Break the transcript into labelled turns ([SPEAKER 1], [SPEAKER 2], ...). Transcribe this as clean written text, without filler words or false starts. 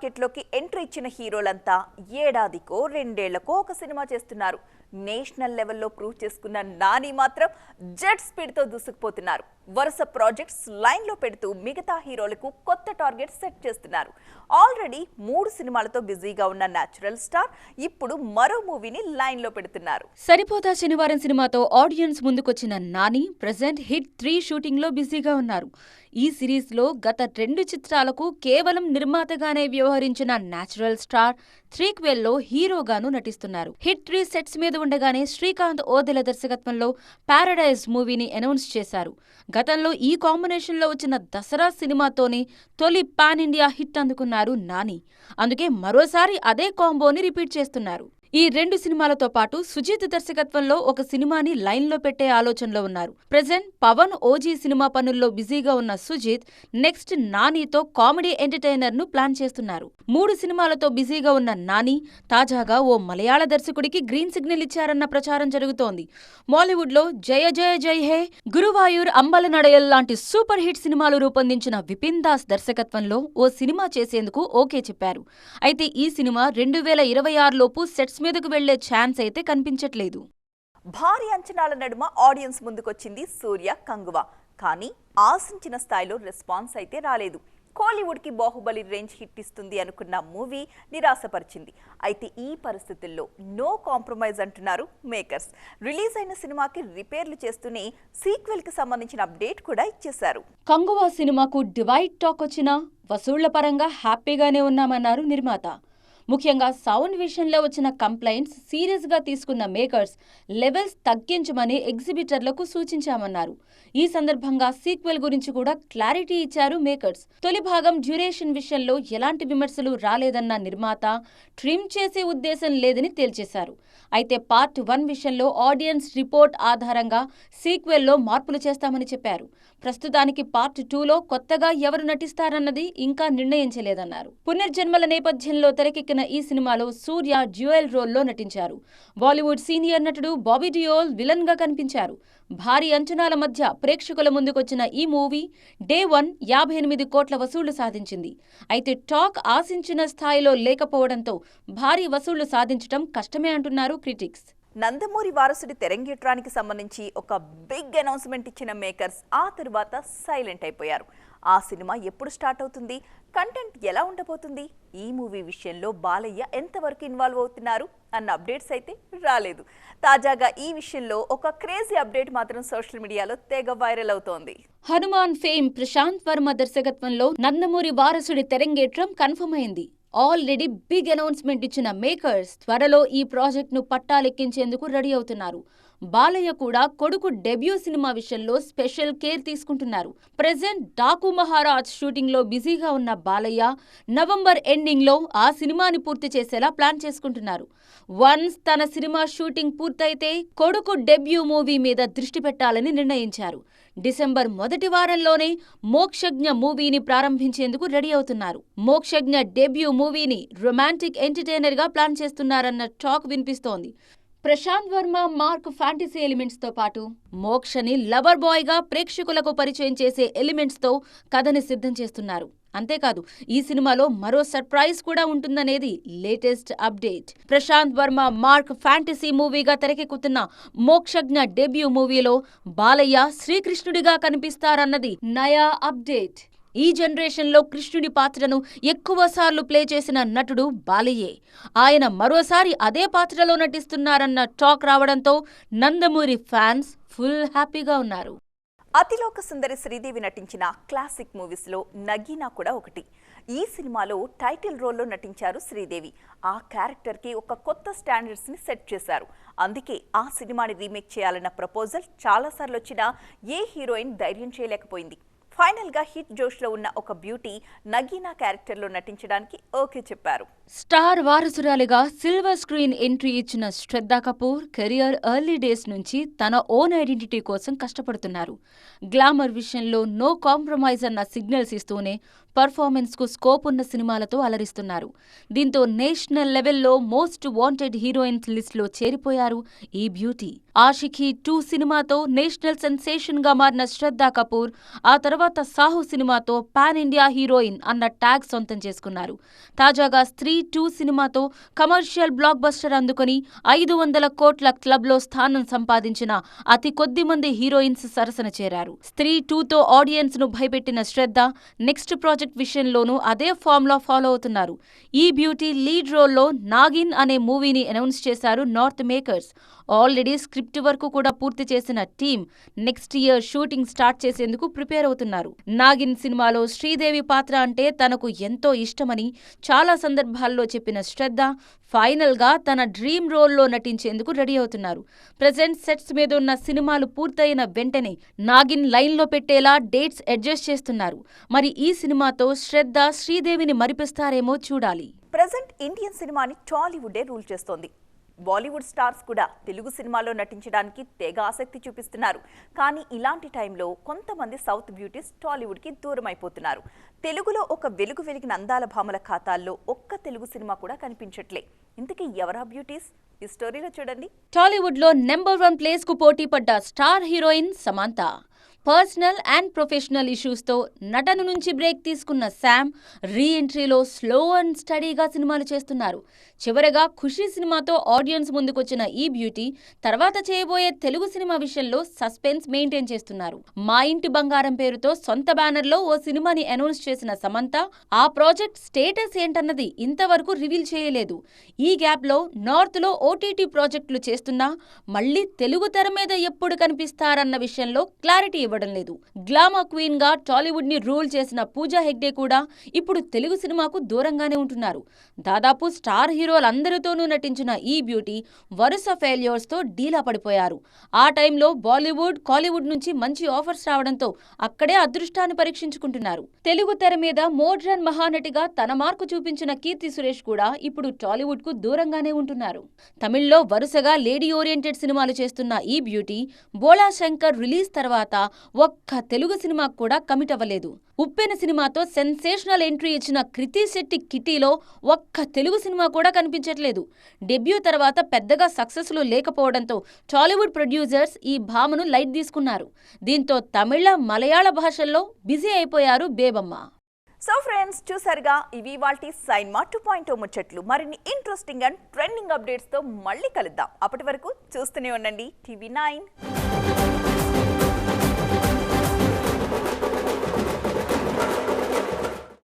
[SPEAKER 1] మార్కెట్లోకి ఎంట్రీ ఇచ్చిన హీరోలంతా ఏడాదికో రెండేళ్లకో ఒక సినిమా చేస్తున్నారు. నేషనల్ లెవెల్లో ప్రూవ్ చేసుకున్న నాని మాత్రం జెట్ స్పీడ్తో దూసుకుపోతున్నారు. వరుస ప్రాజెక్ట్స్ లైన్లో పెడుతూ మిగతా హీరోలకు కొత్త టార్గెట్ సెట్ చేస్తున్నారు. ఆల్రెడీ 3 సినిమాలతో బిజీగా ఉన్న న్యాచురల్ స్టార్ ఇప్పుడు మరో మూవీని లైన్లో పెడుతున్నారు.
[SPEAKER 2] సరిపోతా శనివారం సినిమాతో ఆడియన్స్ ముందుకొచ్చిన నాని ప్రెజెంట్ హిట్ 3 షూటింగ్లో బిజీగా ఉన్నారు. ఈ సిరీస్లో గత 2 చిత్రాలకు కేవలం నిర్మాతగానే వ్యవహరించిన న్యాచురల్ స్టార్ త్రీక్వెల్లో హీరోగాను నటిస్తున్నారు. హిట్ 3 సెట్స్ మీద ఉండగానే శ్రీకాంత్ ఓదెల దర్శకత్వంలో పారడైజ్ మూవీని అనౌన్స్ చేశారు. గతంలో ఈ కాంబినేషన్లో వచ్చిన దసరా సినిమాతోనే తొలి పాన్ ఇండియా హిట్ అందుకున్నారు నాని. అందుకే మరోసారి అదే కాంబోని రిపీట్ చేస్తున్నారు. ఈ 2 సినిమాలతో పాటు సుజిత్ దర్శకత్వంలో ఒక సినిమాని లైన్లో పెట్టే ఆలోచనలో ఉన్నారు. ప్రెజెంట్ పవన్ ఓజీ సినిమా పనుల్లో బిజీగా ఉన్న సుజిత్ నెక్స్ట్ నానితో కామెడీ ఎంటర్టైనర్ ను ప్లాన్ చేస్తున్నారు. 3 సినిమాలతో బిజీగా ఉన్న నాని తాజాగా ఓ మలయాళ దర్శకుడికి గ్రీన్ సిగ్నల్ ఇచ్చారన్న ప్రచారం జరుగుతోంది. మాలీవుడ్ లో జయ జయ జై హే, గురువాయూర్ అంబలనడయల్ లాంటి సూపర్ హిట్ సినిమాలు రూపొందించిన విపిన్ దాస్ దర్శకత్వంలో ఓ సినిమా చేసేందుకు ఓకే చెప్పారు. అయితే ఈ సినిమా 2026 లోపు సెట్స్ మీదకు వెళ్లే ఛాన్స్ అయితే కనిపించట్లేదు.
[SPEAKER 1] భారీ అంచనాల నడుమ ఆడియన్స్ ముందుకొచ్చింది సూర్య కంగువ. కానీ ఆశించిన స్థాయిలో రెస్పాన్స్ అయితే రాలేదు. కోలీవుడ్కి బాహుబలి రేంజ్ హిట్ ఇస్తుంది అనుకున్న మూవీ నిరాశపరిచింది. అయితే ఈ పరిస్థితుల్లో నో కాంప్రమైజ్ అంటున్నారు మేకర్స్. రిలీజ్ అయిన సినిమాకి రిపేర్లు చేస్తూనే సీక్వెల్కి సంబంధించిన అప్డేట్ కూడా ఇచ్చేశారు.
[SPEAKER 2] కంగువ సినిమాకు డివైడ్ టాక్ వచ్చినా వసూళ్ల పరంగా హ్యాపీగానే ఉన్నామన్నారు నిర్మాత. ముఖ్యంగా సౌండ్ విషయంలో వచ్చిన కంప్లైంట్స్ సీరియస్గా తీసుకున్న మేకర్స్ లెవెల్స్ తగ్గించమని ఎగ్జిబిటర్లకు సూచించామన్నారు. ఈ సందర్భంగా సీక్వెల్ గురించి కూడా క్లారిటీ ఇచ్చారు మేకర్స్. తొలి భాగం డ్యూరేషన్ విషయంలో ఎలాంటి విమర్శలు రాలేదన్న నిర్మాత ట్రిమ్ చేసే ఉద్దేశం లేదని తేల్చేశారు. అయితే పార్ట్ 1 విషయంలో ఆడియన్స్ రిపోర్ట్ ఆధారంగా సీక్వెల్లో మార్పులు చేస్తామని చెప్పారు. ప్రస్తుతానికి పార్ట్ 2లో కొత్తగా ఎవరు నటిస్తారన్నది ఇంకా నిర్ణయించలేదన్నారు. పునర్జన్మల నేపథ్యంలో తెరకెక్కిన ఈ సినిమాలో సూర్య డ్యూయల్ రోల్లో నటించారు. బాలీవుడ్ సీనియర్ నటుడు బాబీ డియోల్ విలన్ గా కనిపించారు. భారీ అంచనాల మధ్య ప్రేక్షకుల ముందుకొచ్చిన ఈ మూవీ డే 1 58 కోట్ల వసూళ్లు సాధించింది. అయితే టాక్ ఆశించిన స్థాయిలో లేకపోవడంతో భారీ వసూళ్లు సాధించడం కష్టమే అంటున్నారు క్రిటిక్స్.
[SPEAKER 1] నందమూరి వారసుడి తెరంగేట్రానికి సంబంధించి ఒక బిగ్ అనౌన్స్మెంట్ ఇచ్చిన మేకర్స్ ఆ తరువాత సైలెంట్ అయిపోయారు. ఆ సినిమా ఎప్పుడు స్టార్ట్ అవుతుంది, కంటెంట్ ఎలా ఉండబోతుంది, ఈ మూవీ విషయంలో బాలయ్య ఎంతవరకు ఇన్వాల్వ్ అవుతున్నారు అన్న అప్డేట్స్ అయితే రాలేదు. తాజాగా ఈ విషయంలో ఒక క్రేజీ అప్డేట్ మాత్రం సోషల్ మీడియాలో తెగ వైరల్ అవుతోంది.
[SPEAKER 2] హనుమాన్ ఫేమ్ ప్రశాంత్ వర్మ దర్శకత్వంలో నందమూరి వారసుడి తెరంగేట్రం కన్ఫర్మ్ అయింది. ఆల్రెడీ బిగ్ అనౌన్స్మెంట్ ఇచ్చిన మేకర్స్ త్వరలో ఈ ప్రాజెక్ట్ను పట్టాలెక్కించేందుకు రెడీ అవుతున్నారు. బాలయ్య కూడా కొడుకు డెబ్యూ సినిమా విషయంలో స్పెషల్ కేర్ తీసుకుంటున్నారు. ప్రెజెంట్ డాకు మహారాజ్ షూటింగ్లో బిజీగా ఉన్న బాలయ్య నవంబర్ ఎండింగ్లో ఆ సినిమాని పూర్తి చేసేలా ప్లాన్ చేసుకుంటున్నారు. వన్స్ తన సినిమా షూటింగ్ పూర్తయితే కొడుకు డెబ్యూ మూవీ మీద దృష్టి పెట్టాలని నిర్ణయించారు. డిసెంబర్ మొదటి వారంలోనే మోక్షజ్ఞ మూవీని ప్రారంభించేందుకు రెడీ అవుతున్నారు. మోక్షజ్ఞ డెబ్యూ మూవీని రొమాంటిక్ ఎంటర్టైనర్ గా ప్లాన్ చేస్తున్నారన్న టాక్ వినిపిస్తోంది. Prasanth Varma mark fantasy elements తో పాటు మోక్షని లవర్ బాయ్ గా ప్రేక్షకులకు పరిచయం చేసే ఎలిమెంట్స్ తో కథని సిద్ధం చేస్తున్నారు. అంతేకాదు ఈ సినిమాలో మరో సర్ప్రైజ్ కూడా ఉంటుందనేది latest update. Prashanth Varma mark fantasy మూవీగా తెరకెక్కుతున్న మోక్షజ్ఞ డెబ్యూ మూవీలో బాలయ్య శ్రీకృష్ణుడిగా కనిపిస్తారన్నది నయా అప్డేట్. ఈ జనరేషన్లో కృష్ణుడి పాత్రను ఎక్కువసార్లు ప్లే చేసిన నటుడు బాలయ్యే. ఆయన మరోసారి అదే పాత్రలో నటిస్తున్నారన్న టాక్ రావడంతో నందమూరి ఫ్యాన్స్ ఫుల్ హ్యాపీగా ఉన్నారు.
[SPEAKER 1] అతిలోక సుందరి శ్రీదేవి నటించిన క్లాసిక్ మూవీస్లో నగీనా కూడా ఒకటి. ఈ సినిమాలో టైటిల్ రోల్లో నటించారు శ్రీదేవి. ఆ క్యారెక్టర్కి ఒక కొత్త స్టాండర్డ్స్ని సెట్ చేశారు. అందుకే ఆ సినిమాని రీమేక్ చేయాలన్న ప్రపోజల్ చాలాసార్లు వచ్చినా ఏ హీరోయిన్ ధైర్యం చేయలేకపోయింది. ఫైనల్గా హిట్ జోష్లో ఉన్న ఒక బ్యూటీ నగీనా క్యారెక్టర్లో నటించడానికి ఓకే చెప్పారు.
[SPEAKER 2] స్టార్ వారసురాలిగా సిల్వర్ స్క్రీన్ ఎంట్రీ ఇచ్చిన శ్రద్ధా కపూర్ కెరియర్ ఎర్లీ డేస్ నుంచి తన ఓన్ ఐడెంటిటీ కోసం కష్టపడుతున్నారు. గ్లామర్ విషయంలో నో కాంప్రమైజ్ అన్న సిగ్నల్స్ ఇస్తూనే పర్ఫార్మెన్స్ కు స్కోప్ ఉన్న సినిమాలతో అలరిస్తున్నారు. దీంతో నేషనల్ లెవెల్లో మోస్ట్ వాంటెడ్ హీరోయిన్స్ లిస్ట్ లో చేరిపోయారు ఈ బ్యూటీ. ఆషిఖీ 2 సినిమాతో నేషనల్ సెన్సేషన్ గా మారిన శ్రద్ధా కపూర్ ఆ తర్వాత సాహు సినిమాతో పాన్ ఇండియా హీరోయిన్ అన్న ట్యాగ్ సొంతం చేసుకున్నారు. తాజాగా స్త్రీ 2 సినిమాతో కమర్షియల్ బ్లాక్ బస్టర్ అందుకొని 500 కోట్ల క్లబ్ లో స్థానం సంపాదించిన అతి కొద్ది మంది హీరోయిన్స్ సరసన చేరారు. స్త్రీ 2తో ఆడియన్స్ ను భయపెట్టిన శ్రద్ధ నెక్స్ట్ ప్రాజెక్ట్ విషయంలోనూ అదే ఫార్ములా ఫాలో అవుతున్నారు. ఈ బ్యూటీ లీడ్ రోల్లో నాగిన్ అనే మూవీని అనౌన్స్ చేశారు north makers. Already script work కూడా పూర్తి చేసిన team next year shooting start చేసేందుకు ప్రిపేర్ అవుతున్నారు. నాగిన్ సినిమాలో శ్రీదేవి పాత్ర అంటే తనకు ఎంతో ఇష్టమని చాలా సందర్భాల్లో చెప్పిన శ్రద్ధ ఫైనల్ గా తన డ్రీమ్ రోల్లో నటించేందుకు రెడీ అవుతున్నారు. ప్రెజెంట్ సెట్స్ మీద ఉన్న సినిమాలు పూర్తయిన వెంటనే నాగిన్ లైన్లో పెట్టేలా డేట్స్ అడ్జస్ట్ చేస్తున్నారు. మరి ఈ సినిమాతో శ్రద్ధ శ్రీదేవిని మరిపిస్తారేమో చూడాలి.
[SPEAKER 1] ప్రెజెంట్ ఇండియన్ సినిమాని టాలీవుడే రూల్ చేస్తోంది. బాలీవుడ్ స్టార్స్ కూడా తెలుగు సినిమాలో నటించడానికి తెగ ఆసక్తి చూపిస్తున్నారు. కానీ ఇలాంటి టైంలో కొంతమంది సౌత్ బ్యూటీస్ టాలీవుడ్కి దూరం అయిపోతున్నారు. తెలుగులో ఒక వెలిగిన అందాల భామల ఖాతాల్లో ఒక్క తెలుగు సినిమా కూడా కనిపించట్లే. ఇంతకీ ఎవరా బ్యూటీస్? ఈ స్టోరీలో చూడండి.
[SPEAKER 2] టాలీవుడ్ లో నెంబర్ 1 ప్లేస్ కు పోటీ పడ్డ star heroine Samantha. Personal and professional ఇష్యూస్తో నటన నుంచి బ్రేక్ తీసుకున్న శామ్ రీ ఎంట్రీలో స్లో అండ్ స్టడీగా సినిమాలు చేస్తున్నారు. చివరగా ఖుషీ సినిమాతో ఆడియన్స్ ముందుకొచ్చిన ఈ బ్యూటీ తర్వాత చేయబోయే తెలుగు సినిమా విషయంలో సస్పెన్స్ మెయింటైన్ చేస్తున్నారు. మా ఇంటి బంగారం పేరుతో సొంత బ్యానర్లో ఓ సినిమాని అనౌన్స్ చేసిన సమంత ఆ ప్రాజెక్ట్ స్టేటస్ ఏంటన్నది ఇంతవరకు రివీల్ చేయలేదు. ఈ గ్యాప్లో నార్త్లో ఓటీటీ ప్రాజెక్టులు చేస్తున్నా మళ్లీ తెలుగు తెర మీద ఎప్పుడు కనిపిస్తారన్న విషయంలో క్లారిటీ ఇవ్వడం లేదు. గ్లామర్ క్వీన్ గా టాలీవుడ్ ని రూల్ చేసిన పూజా హెగ్డే కూడా ఇప్పుడు తెలుగు సినిమాకు దూరంగానే ఉంటున్నారు. దాదాపు స్టార్ హీరోలందరితోనూ నటించిన ఈ బ్యూటీ వరుస ఫెయిల్యూర్స్ తో డీలా పడిపోయారు. ఆ టైంలో బాలీవుడ్, కాలీవుడ్ నుంచి మంచి ఆఫర్స్ రావడంతో అక్కడే అదృష్టాన్ని పరీక్షించుకుంటున్నారు. తెలుగు తెర మీద మోడ్రన్ మహానటిగా తన మార్కు చూపించిన కీర్తి సురేష్ కూడా ఇప్పుడు టాలీవుడ్ కు దూరంగానే ఉంటున్నారు. తమిళ్లో వరుసగా లేడీ ఓరియంటెడ్ సినిమాలు చేస్తున్న ఈ బ్యూటీ బోలా శంకర్ రిలీజ్ తర్వాత ఒక్క తెలుగు సినిమాకు కూడా కమిట్ అవ్వలేదు. ఉప్పెన సినిమాతో సెన్సేషనల్ ఎంట్రీ ఇచ్చిన కృతి శెట్టి కిటీలో ఒక్క తెలుగు సినిమా కూడా కనిపించట్లేదు. డెబ్యూ తర్వాత పెద్దగా సక్సెస్లు లేకపోవడంతో టాలీవుడ్ ప్రొడ్యూసర్స్ ఈ భామను లైట్ తీసుకున్నారు. దీంతో తమిళ, మలయాళ భాషల్లో బిజీ అయిపోయారు బేబమ్మ.
[SPEAKER 1] సో ఫ్రెండ్స్, చూసారుగా ఇవి వాల్టి సైన్మా 2.0 ముచ్చట్లు. మరిన్ని ఇంట్రెస్టింగ్ అండ్ ట్రెండింగ్ అప్డేట్స్తో మళ్ళీ కలుద్దాం. అప్పటి వరకు చూస్తూనే ఉండండి TV9.